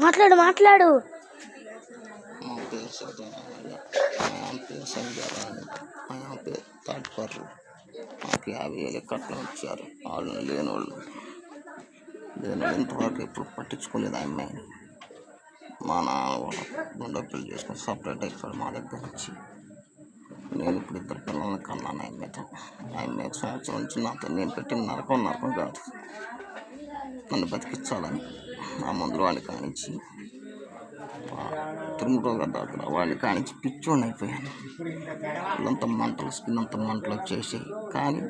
మాట్లాడు మాట్లాడు. మా పేరు సత్యనారాయణ. మా పేరు సంధ్యారాణి. మా పేరు తాటిపర్రు. మాకు 50,000 కట్నం ఇచ్చారు. వాళ్ళు లేనోళ్ళు ఇంతవరకు ఎప్పుడు పట్టించుకోలేదు. ఆ అమ్మాయిని మా నాన్న కూడా రెండో పెళ్లి చేసుకొని సపరేట్ అయిపోయాడు మా దగ్గర నుంచి. నేను ఇప్పుడు 2 పిల్లల్ని కన్నాను. ఆ అమ్మాయి సంవత్సరం నుంచి నాతో నేను పెట్టిన నరకం కాదు, నన్ను బతికించాలని ఆ మందులు వాడిని కానించి తిరుమల దగ్గర వాడిని కానించి పిచ్చోడిని అయిపోయాను. ఇల్లంతా మంటలు, స్కిన్ అంతా మంటలు వచ్చేసాయి. కానీ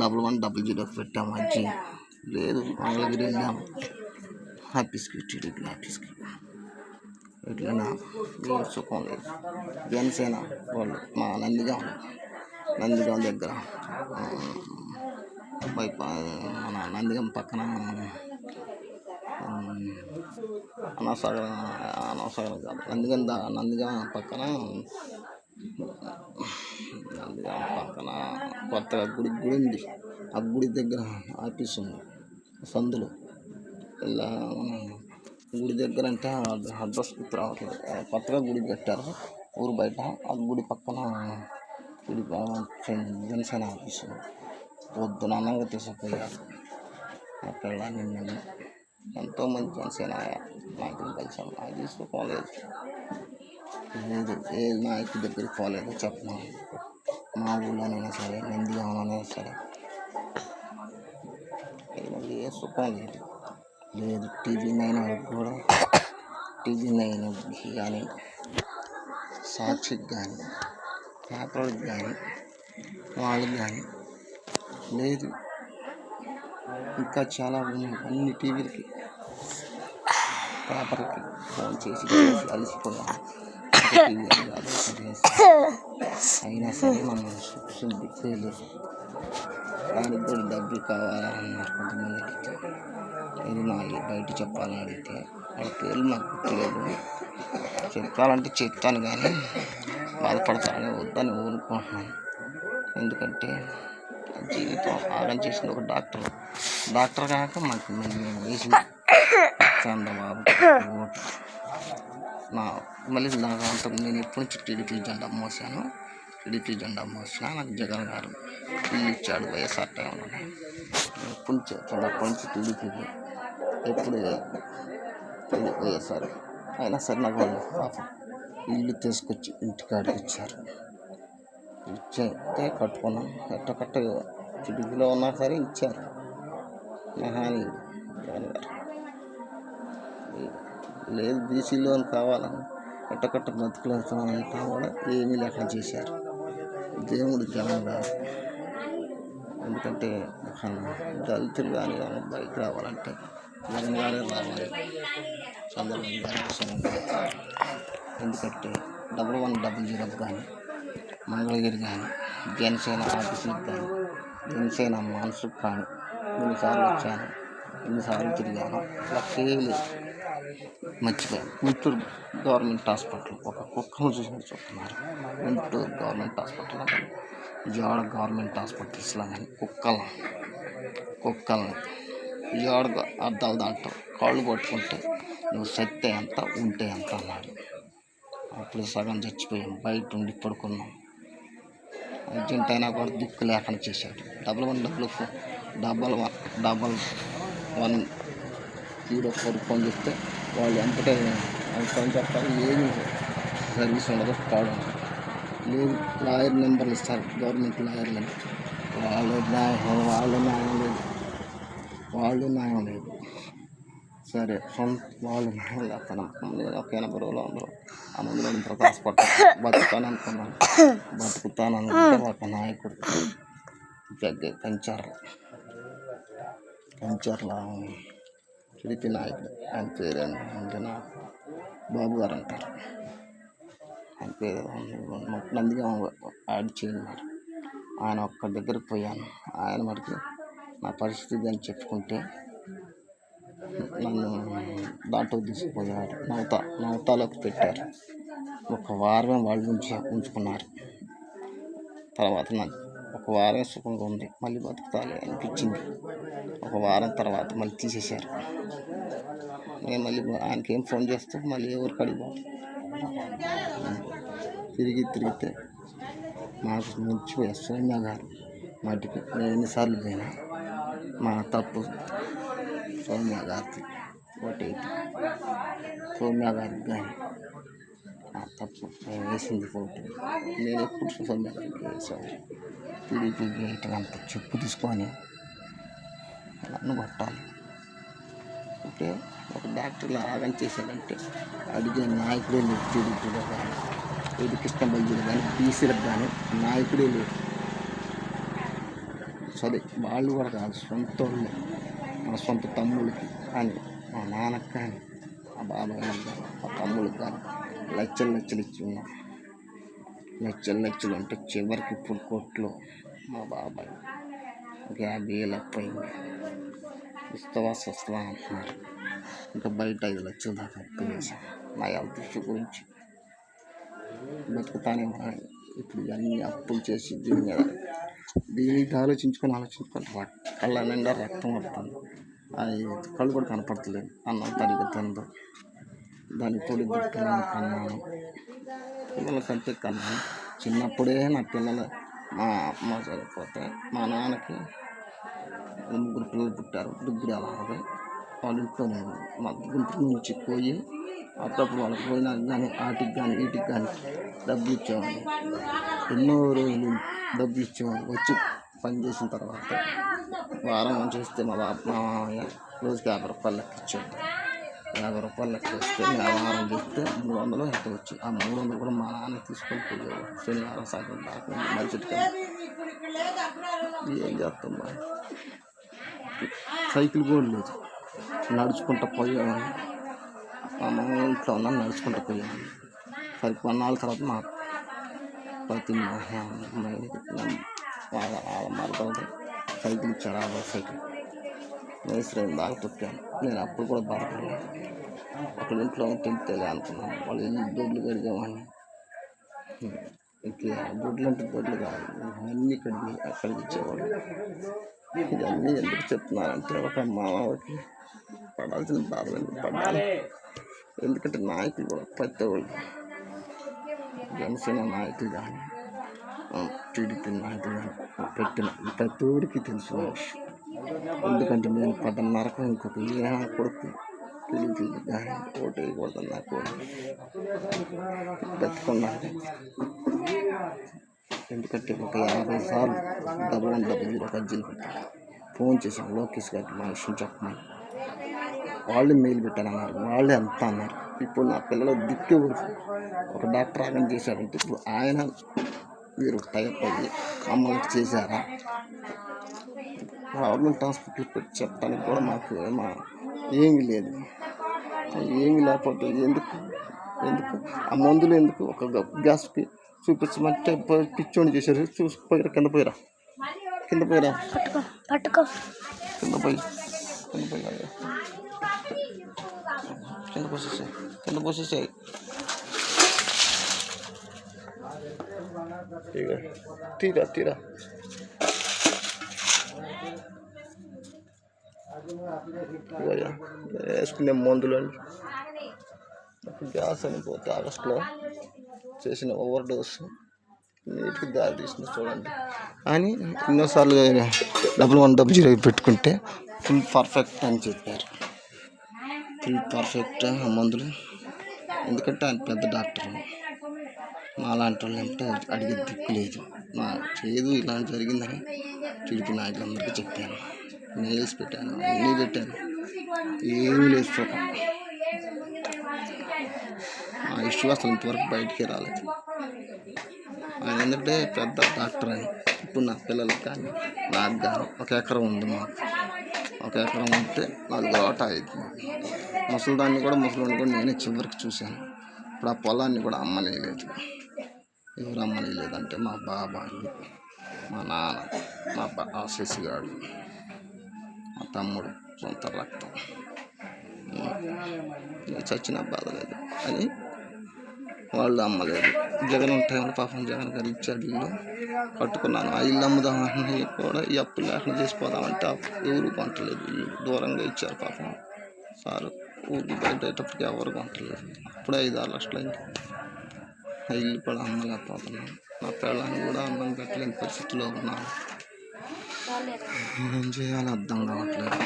1100 పెట్టాము. అజ్జి లేదు, మంగళగిరి వెళ్ళాము ఆఫీస్కి, టీడీపీ ఆఫీస్కి. ఎట్లయినా ఏ సుఖం లేదు. జనసేన వాళ్ళు మా నందిగాం దగ్గర మన నందిగాం పక్కన అనవసరం కాదు, నందిగాం పక్కన కొత్తగా గుడి ఉంది. ఆ గుడి దగ్గర ఆఫీస్ ఉంది. సందులో ఇలా గుడి దగ్గర అంటే అడ్రస్ గుర్తు రావట్లేదు. కొత్తగా గుడి కట్టారు ఊరు బయట. ఆ గుడి పక్కన జనసేన ఆఫీస్ ఉంది. పొద్దున అన్నంగా తీసుకుపోయారు. అక్కడ నేను ఎంతోమంది జనసేన నాయకులు కలిసాను. నాకు తీసుకోలేదు, ఏ నాయకుడి దగ్గరికి పోలేదు. చెప్పను, మా ఊళ్ళోనైనా సరే, నందిగామైనా సరే ఏ సుఖం లేదు. టీవీ 9 కానీ, సాక్షికి కానీ, పేపర్కి కానీ, వాళ్ళకి కానీ లేదు. ఇంకా చాలా ఉన్నాయి. అన్ని టీవీలకి, పేపర్కి ఫోన్ చేసి అలసిపోయాను. అయినా సరే మనం దిక్కులేదు. దానికి కూడా డబ్బులు కావాలన్నారు కొంతమందికి. ఇది నాకు బయట చెప్పాలని అడిగితే వాళ్ళ పేర్లు నాకు గుర్తులేదు. చెప్పాలంటే చెప్తాను కానీ బాధపడతానని వద్దని ఊరుకుంటున్నాను. ఎందుకంటే జీవితం ఆగం చేసిన ఒక డాక్టర్ కాక మాకు నేను వేసి చంద్రబాబు ఓటు మళ్ళీ నాకు అంత. నేను ఎప్పటి నుంచి టీడీపీ జెండా మోసాను. నాకు జగన్ గారు ఇల్లు ఇచ్చాడు వైఎస్ఆర్ టైంలో. ఎప్పటి నుంచి టీడీపీకి, ఎప్పుడు వైఎస్ఆర్. అయినా సరే నాకు వాళ్ళు పాపం ఇల్లు తీసుకొచ్చి ఇంటికాడికి ఇచ్చారు. ఇచ్చే కట్టుకున్నాను. కట్ట టీడీపీలో ఉన్నా సరే ఇచ్చారు. మహాని జగన్ గారు. లేదు బీసీ లోన్ కావాలని కట్ట బతుకులేస్తానంటా కూడా ఏమీ లేకుండా చేశారు. దేవుడు జగన్ గారు. ఎందుకంటే దళితులు కానీ బయట రావాలంటే జగన్ గారే రావాలి, చంద్రబాబు గారు. ఎందుకంటే 1100 కానీ, మంగళగిరి కానీ, జనసేన ఆఫీసులకు కానీ, జనసేన మనసుకు కానీ ఎన్నిసార్లు వచ్చాను, ఎన్నిసార్లు తిరిగాను. లక్కేలేదు, మర్చిపోయాను. గుంటూరు గవర్నమెంట్ హాస్పిటల్ ఒక కుక్కను చూసి చెప్తున్నారు. గుంటూరు గవర్నమెంట్ హాస్పిటల్ కానీ, విజయవాడ గవర్నమెంట్ హాస్పిటల్స్లో కానీ కుక్కల్ని విజయవాడ అద్దాలు దాంట్లో కాళ్ళు పట్టుకుంటే నువ్వు సత్తే ఎంత ఉంటే ఎంత అన్నాడు. అప్పుడు సగం చచ్చిపోయాం. బయట ఉండి పడుకున్నాం. అర్జెంట్ అయినా కూడా దిక్కు లేకుండా చేశాడు. 1100 ఫోన్ చేస్తే వాళ్ళు ఎంతటే ఫోన్ చేస్తారు. ఏమి సర్వీస్ ఉండదు, కాదు లేదు. లాయర్ నెంబర్లు ఇస్తారు, గవర్నమెంట్ లాయర్లని. వాళ్ళు న్యాయం లేదు. సరే వాళ్ళు న్యాయం లేస్తాను. నేను ఒక 80 రోజులు అందరూ ఆ మందులో తర్వాత హాస్పిటల్ బతుకుతాను అనుకుంటే ఒక నాయకుడు కంచర్ల టీడీపీ నాయకుడు, ఆయన పేరు ఏంటంటే బాబు గారు అంటారు. ఆయన పేరు నందిగా యాడ్ చేయన్నారు. ఆయన ఒక్క దగ్గరికి పోయాను. ఆయన మటుకు నా పరిస్థితి అని చెప్పుకుంటే నన్ను దాంట్లో తీసుకుపోయారు. నవతాలోకి పెట్టారు. ఒక వారమే వాళ్ళు ఉంచుకున్నారు. తర్వాత నాకు ఒక వారం సుఖంగా ఉంది. మళ్ళీ బతుకుతాలి అనిపించింది. ఒక వారం తర్వాత మళ్ళీ తీసేశారు. నేను మళ్ళీ ఆయనకి ఏం ఫోన్ చేస్తే మళ్ళీ ఎవరికి అడిగిపో తిరిగితే మాకు ముంచిపోయా సోనియా గారు మట్టికి. నేను ఎన్నిసార్లు పోయినా మా తప్పు సోనియా గారికి ఓటేసి సోనియా గారికి కానీ నా తప్పు నేను వేసింది ఓటు. నేను ఎప్పుడు సోనియా గారికి వేసాను. టీడీపీ అంత చెప్పు తీసుకొని నన్ను కొట్టాలి అంటే ఒక డాక్టర్లు ఆగం చేశాడంటే అడిగే నాయకుడే లేదు. టీడీపీలో కానీ ఇది కృష్ణ బల్జీలు కానీ బీసీలకు కానీ నాయకుడే లేదు. సరే వాళ్ళు కూడా కాదు, సొంత వాళ్ళు మన సొంత తమ్ముళ్ళకి కానీ మా నాన్నకి కానీ మా బాబాయ్ కానీ మా తమ్ముళ్ళకి కానీ లక్షలు ఇచ్చి ఉన్నాం. లక్షలు అంటే చివరికి ఇప్పుడు కోర్టులో మా బాబాయ్ 50,000 అప్పయింది. వస్తావా అంటున్నారు. ఇంకా బయట 5 లక్షల దాకా అప్పు చేశాను నా హెల్త్ ఇష్యూ గురించి. బతుకుతానే ఇప్పుడు ఇవన్నీ అప్పులు చేసి దీనికి ఆలోచించుకొని కళ్ళ నిండా రక్తం పడుతుంది. అది కళ్ళు కూడా కనపడతలేదు. అన్నం తడిగా తిందో దానికి తోడి పిల్లలు కన్నాను. పిల్లల కంటే కన్నాను. చిన్నప్పుడే నా పిల్లలు మా అమ్మ చనిపోతే మా నాన్నకి 3 పిల్లలు పుట్టారు. డిగ్రీ అలాగే వాళ్ళ ఇంట్లో నేను మా గుంటూరు నుంచి పోయి అప్పుడప్పుడు వాళ్ళకి పోయినా కానీ వాటికి కానీ వీటికి కానీ డబ్బులు ఇచ్చేవాడిని. ఎన్నో రోజులు డబ్బులు ఇచ్చేవాడిని. వచ్చి పని చేసిన తర్వాత వారం చేస్తే మా మామయ్య రోజుకి 50 రూపాయలు లెక్క ఇచ్చాడు. 50 రూపాయలు లెక్క ఇస్తే నేను వారం చేస్తే 300 ఎంత వచ్చి ఆ 300 కూడా మా నాన్న తీసుకొని పోయేవాడు. శనివారం సాయంత్రం దాకా మరుసటి ఏం చేస్తాం. సైకిల్ కూడా లేదు, నడుచుకుంటూ పోయేవాడిని. మా మామ ఇంట్లో ఉన్నాను, నడుచుకుంటూ పోయేవాడిని. సరే కొన్నాళ్ళ తర్వాత మా ప్రతి వాళ్ళ మరదలు సైకిల్ ఇచ్చాడు. 50 సైకిల్ మేస్త్రి బాగా తొక్కాను. నేను అప్పుడు కూడా బాధపడలేదు. ఒకళ్ళ ఇంట్లో తింటేలే అనుకున్నాను. వాళ్ళు ఎన్ని దొడ్లు కడిగేవాడిని. ఇంకా దొడ్లు అంటే దొడ్లు కాదు, అన్నీ అక్కడికి ఇచ్చేవాళ్ళు. ఇవన్నీ ఎందుకు చెప్తున్నానంటే ఒక మామకి పడాల్సిన బాధలు పడాలి. ఎందుకంటే నాయకులు కూడా ప్రతి వాళ్ళు జనసేన నాయకులు కానీ టీడీపీ నాయకులు కానీ పెట్టిన ప్రతి ఊరికి తెలిసిన విషయం. ఎందుకంటే నేను 10:30 ఇంకొక కొడుకు టీడీపీ కానీ ఓటు వేయకూడదు. నాకు పెట్టుకున్నాను. ఎందుకంటే ఒక 50 సార్లు 1100 అర్జీలు పెట్టాను. ఫోన్ చేశాను లోకేష్ గారికి మా విషయం చెప్పమని. వాళ్ళు మెయిల్ పెట్టారన్నారు. వాళ్ళే అంతా అన్నారు. ఇప్పుడు నా పిల్లలు దిక్కు ఒక డాక్టర్ ఆగం చేశారంటే ఇప్పుడు ఆయన మీరు టైప్ అయ్యి అమ్మకి చేశారా? గవర్నమెంట్ హాస్పిటల్ పెట్టి చెప్పడానికి కూడా మాకు ఏమీ లేదు. ఏమీ లేకపోతే ఎందుకు ఆ మందులు ఎందుకు? ఒక గ్యాస్కి చూపించమంటే పిచ్చోని చేశారు. చూసిపోయారా? కింద పోయిరా కింద పోసేసాయి. తీరా వేసుకునే మందులు అండి. గ్యాస్ అనిపోతే ఆగస్టులో చేసిన ఓవర్ డోస్ నీటికి దారి తీసింది చూడండి. అని ఎన్నోసార్లు 1100 పెట్టుకుంటే ఫుల్ పర్ఫెక్ట్ అని చెప్పారు. ఫుల్ పర్ఫెక్ట్ ఆ మందులు. ఎందుకంటే ఆయన పెద్ద డాక్టర్. మాలాంటి వాళ్ళు అంటే అడిగే దిక్కు లేదు. మా చేదు ఇలాంటి జరిగిందని టీడీపీ నాయకులందరికీ చెప్పాను. మెయిల్స్ పెట్టాను, అన్నీ పెట్టాను. ఏమీ లేదు సుఖం. ఆ ఇష్యూ అసలు ఇంతవరకు బయటికి రాలేదు. ఆయన ఏంటంటే పెద్ద డాక్టర్ అని. ఇప్పుడు నా పిల్లలకి కానీ నాకు కానీ 1 ఎకరం ఉంది. మాకు 1 ఎకరం ఉంటే 4 తోట అవుతుంది. ముసలిదాన్ని కూడా నేనే చివరికి చూశాను. ఇప్పుడు ఆ పొలాన్ని కూడా అమ్మనేయలేదు. ఎవరు అమ్మనేయలేదంటే మా బాబాయి, మా నాన్న, మా శశిగాడు, మా తమ్ముడు సొంత రక్తం. చచ్చిన బాధ లేదు అని వాళ్ళు అమ్మలేదు. జగన్ టైంలో పాపం జగన్ గారు ఇచ్చాడు ఇల్లు, కట్టుకున్నాను. ఆ ఇల్లు అమ్ముదామని కూడా ఈ అప్పులు లేకుండా చేసిపోదామంటే ఎవరు పంటలేదు. ఇల్లు దూరంగా ఇచ్చారు పాపం సారు. ఊరికి బయటప్పటికి ఎవరు కొంటలేదు. అప్పుడే 5-6 లక్షలు అయింది. ఆ ఇల్లు కూడా అమ్మలేకపోతున్నాను. నా పిల్లల్ని కూడా అన్నం పెట్టలేని పరిస్థితిలో ఉన్నాను. ఏం చేయాలో అర్థం కావట్లేదు.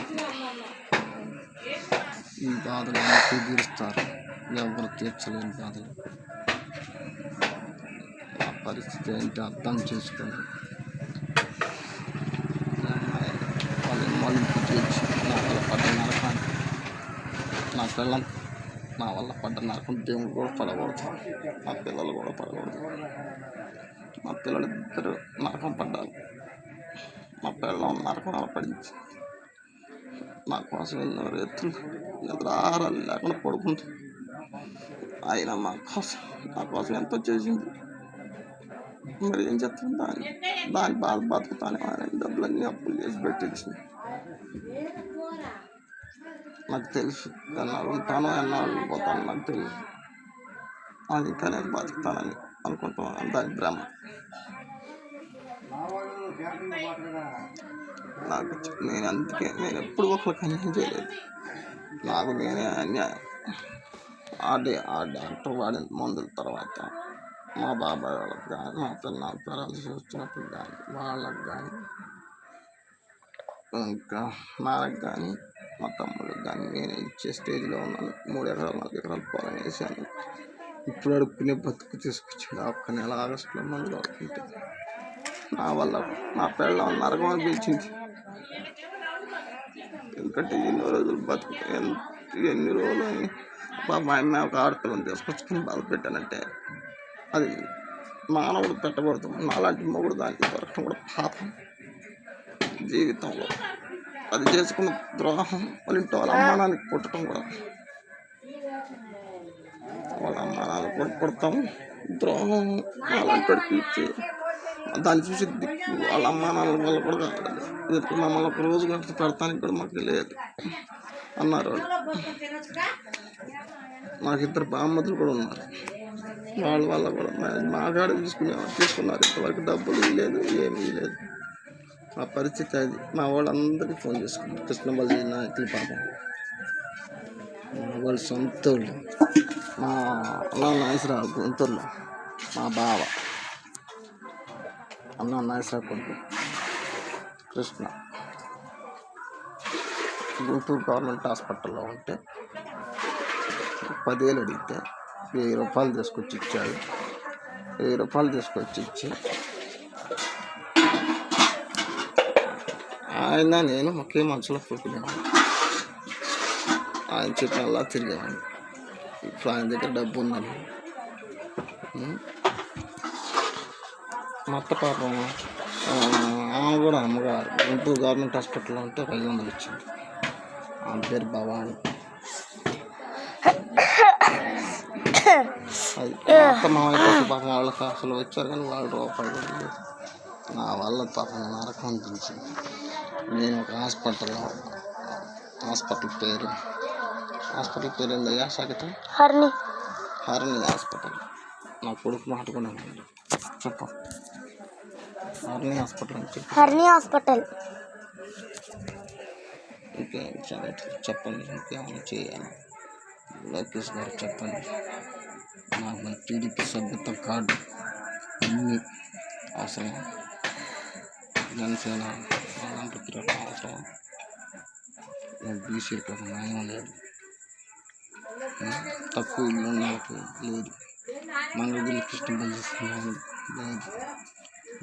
ఈ బాధలు ఎందుకు తీరుస్తారు? ఎవరు తీర్చలేని బాధలు. నా పరిస్థితి ఏంటి అర్థం చేసుకొని వాళ్ళని మలుపు తీర్చి నా వల్ల పడ్డ నరకాన్ని, నా పిల్లలు నా వల్ల పడ్డ నరకం దేవుడు కూడా పడకూడదు, నా పిల్లలు కూడా పడకూడదు. మా పిల్లలు ఇద్దరు నరకం పడ్డారు. మా పిల్లలు నరకం పడించి నా కోసం ఎన్నో రేతులు నిద్రాహారాలు లేకుండా పడుకుంటుంది. అయినా నా కోసం ఎంతో చేసింది. మరి ఏం చెప్తాను? దాని బాధ బతుకుతానే డబ్బులన్నీ అప్పులు చేసి పెట్టేసింది. నాకు తెలుసు ఎన్నాళ్ళు ఉంటానో ఎన్నాళ్ళు పోతానో నాకు తెలుసు. అది ఇంకా నేను బతుకుతానని అనుకుంటున్నాను. దాని భ్రమ. నాకు నేను ఎప్పుడు ఒకరికి అన్యాయం చేయలేదు. నాకు నేనే అన్యాయం. ఆ డాక్టర్ వాడిన మందుల తర్వాత మా బాబాయ్ వాళ్ళకి కానీ, మా పిల్లలు పెరాల్సి వచ్చినప్పుడు కానీ, వాళ్ళకి కానీ, ఇంకా నాకు కానీ, మా తమ్ముళ్ళకి కానీ నేను ఇచ్చే స్టేజ్లో ఉన్నాను. 3 ఎకరాలు 4 ఎకరాలు పొలం వేసాను. ఇప్పుడు అడుక్కునే బతుకు తీసుకొచ్చాడు. ఒక్క నెల ఆగస్టులో మందులు ఆడుకుంటే నా వల్ల నా పిల్లలు నరకం అనిపించింది. ఎందుకంటే ఎన్నో రోజులు ఎన్ని రోజులు మా అమ్మాయి ఒక ఆడపిల్లని తీసుకొచ్చుకుని బాధ పెట్టానంటే అది మానవుడు పెట్టకూడదు. నాలాంటి మొగుడు దానికి దొరకడం కూడా పాపం. జీవితంలో అది చేసుకున్న ద్రోహం. వాళ్ళ ఇంట్లో వాళ్ళ అమ్మానానికి పుట్టడం కూడా, వాళ్ళ అమ్మానాన్ని కూడా పుడతాం ద్రోహం. అలాంటి ఇచ్చి దాన్ని చూసి దిక్కు వాళ్ళ అమ్మానాల వల్ల కూడా ఎదుర్కొ మమ్మల్ని ఒక రోజు గంట పెడతానికి కూడా మాకు లేదు అన్నారు వాళ్ళు. నాకు 2 బామ్మతులు కూడా ఉన్నారు. వాళ్ళ వల్ల కూడా మా కాడ తీసుకున్నారు. ఇంతవరకు డబ్బులు లేదు, ఏమీ లేదు. ఆ పరిస్థితి అది. మా వాళ్ళందరికీ ఫోన్ చేసుకున్నారు. కృష్ణపల్లి నాయకులు పాపం మా వాళ్ళు సొంతోళ్ళు. మా అన్న నాగేశ్వరరావు గుంటూరులో మా బావ అన్న నాగేశ్వరరావు కొడుకు కృష్ణ గుంటూరు గవర్నమెంట్ హాస్పిటల్లో ఉంటే 10,000 అడిగితే 1000 రూపాయలు తీసుకొచ్చి ఇచ్చాడు. 1000 రూపాయలు తీసుకొచ్చి ఇచ్చి ఆయన నేను ఒకే మనసులో కూర్చునేవాడిని. ఆయన చెప్పినలా తిరిగేవాడిని. ఇప్పుడు ఆయన దగ్గర డబ్బు ఉందని మొత్త పాపం ఆమె కూడా అమ్మగారు గుంటూరు గవర్నమెంట్ హాస్పిటల్లో ఉంటే 500 ఇచ్చింది. ఆమె పేరు భవాని. అది మొత్త మామయ్య పాపం వాళ్ళకి అసలు వచ్చారు కానీ వాళ్ళు రూపాయలు కూడా లేదు. నా వల్ల పాపం నరకం అనిపించింది. నేను ఒక హాస్పిటల్ పేరు ఏందయ్యా సాగిత? హరిణి హాస్పిటల్. నా కొడుకు మాట్లాడుకున్నాను. చెప్పు. హరిణి హాస్పిటల్. ఇంకేం చెప్పండి, ఇంకేమైనా చేయాలి? లోకేష్ గారు చెప్పండి. నాకు టీడీపీ సభ్యత్వ కార్డు అన్నీ అవసరం. జనసేన అలాంటి తిరగడం అవసరం. బీసీ కోసం న్యాయం లేదు. తక్కువ ఇల్లు ఉన్న వాళ్ళకి లేదు. మంగళగిరి కృష్ణపల్లి లేదు.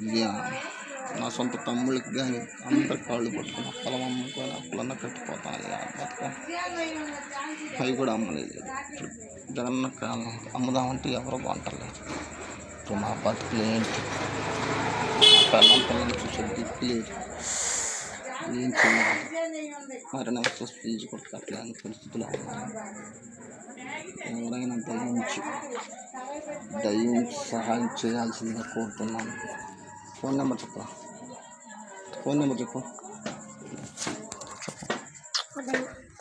ఇది నా సొంత తమ్ముళ్ళకి కానీ అందరి కాళ్ళు పట్టుకున్న పొలం అమ్ముకొని అప్పులన్నా కట్టిపోతాను. అవి కూడా అమ్మలేదు. ఇప్పుడు జగన్న కాలం అమ్ముదామంటే ఎవరో కొంటలేదు. ఇప్పుడు మా బతుకులు ఏంటి? పిల్లలు చూసే దిక్కు లేదు. ఏం చేయాలి? మరి నాకు ఫీజు కూడా కట్టలేని పరిస్థితులు ఉన్నాయి. ఎవరైనా దయించి సహాయం చేయాల్సిందిగా కోరుతున్నాను. ఫోన్ నెంబర్ చెప్పు.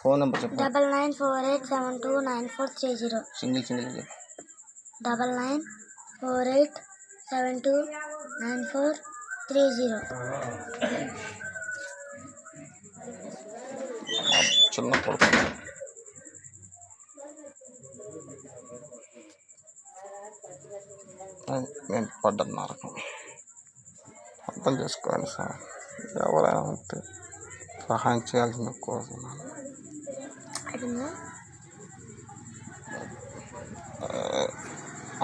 9948729430. సింగిల్ 9948729430. చిన్న కొడుకు నేను పడ్డ నరకం. అర్థం చేసుకోవాలి సార్. ఎవరైనా ఉంటే సహాయం చేయాల్సింది కోరుతున్నాను.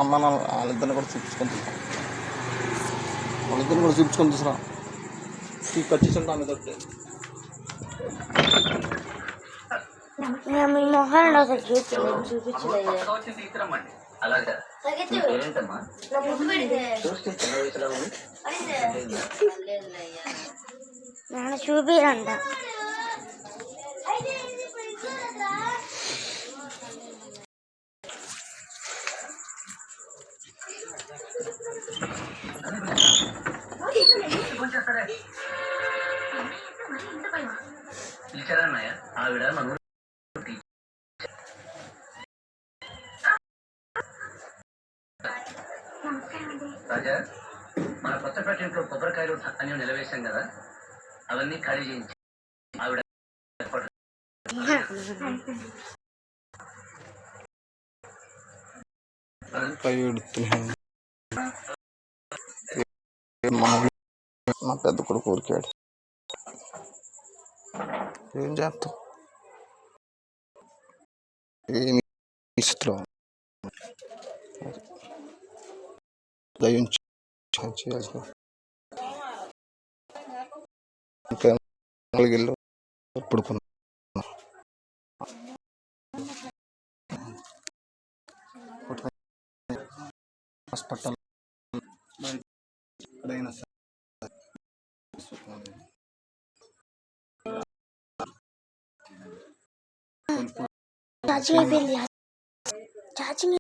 అమ్మ నాన్న వాళ్ళిద్దరిని కూడా చూపించుకొని తీసుకురా. కట్టించండి ఆమె తట్టు. మీ మొహాన్ని అసలు చూపించలేదు. నాన్న చూపిరంట. ఆవిడ రాజా, మన కొత్తపేట ఇంట్లో కొబ్బరికాయలు ధాన్యం నిలవేశాం కదా, అవన్నీ ఖాళీ చేయించి ఆవిడ మా పెద్ద కొడుకు ఊరికాడు. ఏం చేస్తాం? ఏమి స్థితిలో దయించి చేయాల్సిన నాలుగేళ్ళు పడుకున్నా. హాస్పిటల్ ఎక్కడైనా చార్జింగ్ అయిపోయింది. చార్జింగ్